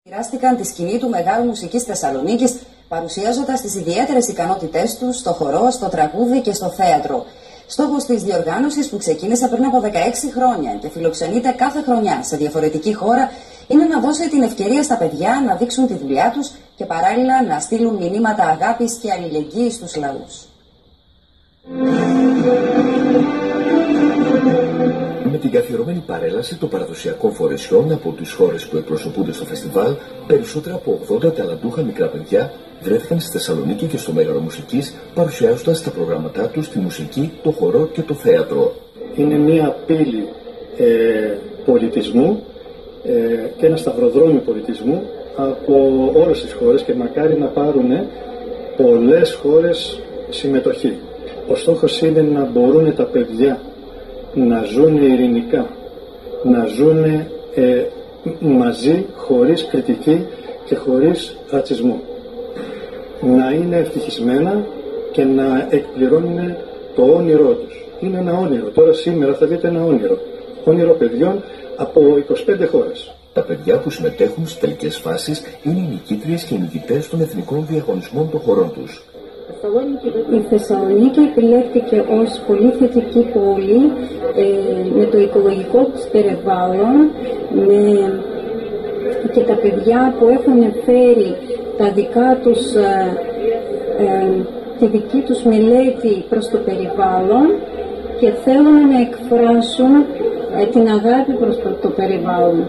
Μοιράστηκαν τη σκηνή του Μεγάλου Μουσικής Θεσσαλονίκης, παρουσιάζοντας τις ιδιαίτερες ικανότητές τους στο χορό, στο τραγούδι και στο θέατρο. Στόχος της διοργάνωσης, που ξεκίνησε πριν από 16 χρόνια και φιλοξενείται κάθε χρονιά σε διαφορετική χώρα, είναι να δώσει την ευκαιρία στα παιδιά να δείξουν τη δουλειά τους και παράλληλα να στείλουν μηνύματα αγάπης και αλληλεγγύης στους λαούς. Με την καθιερωμένη παρέλαση των παραδοσιακών φορεσιών από τις χώρες που εκπροσωπούνται στο φεστιβάλ, περισσότερα από 80 ταλαντούχα μικρά παιδιά βρέθηκαν στη Θεσσαλονίκη και στο Μέγαρο Μουσικής, παρουσιάζοντας τα προγράμματά τους στη μουσική, το χορό και το θέατρο. Είναι μια πύλη πολιτισμού και ένα σταυροδρόμι πολιτισμού από όλες τις χώρες και μακάρι να πάρουν πολλές χώρες συμμετοχή. Ο στόχος είναι να μπορούν τα παιδιά να ζουν ειρηνικά, να ζουν μαζί, χωρίς κριτική και χωρίς ρατσισμό. Να είναι ευτυχισμένα και να εκπληρώνουν το όνειρό τους. Είναι ένα όνειρο. Τώρα σήμερα θα δείτε ένα όνειρο. Όνειρο παιδιών από 25 χώρες. Τα παιδιά που συμμετέχουν στις τελικές φάσεις είναι οι νικήτριες και οι νικητές των εθνικών διαγωνισμών των χωρών τους. Η Θεσσαλονίκη επιλέχθηκε ως πολύ θετική πόλη με το οικολογικό της περιβάλλον και τα παιδιά που έχουν φέρει τα δικά τους, τη δική τους μελέτη προς το περιβάλλον και θέλουν να εκφράσουν την αγάπη προς το περιβάλλον.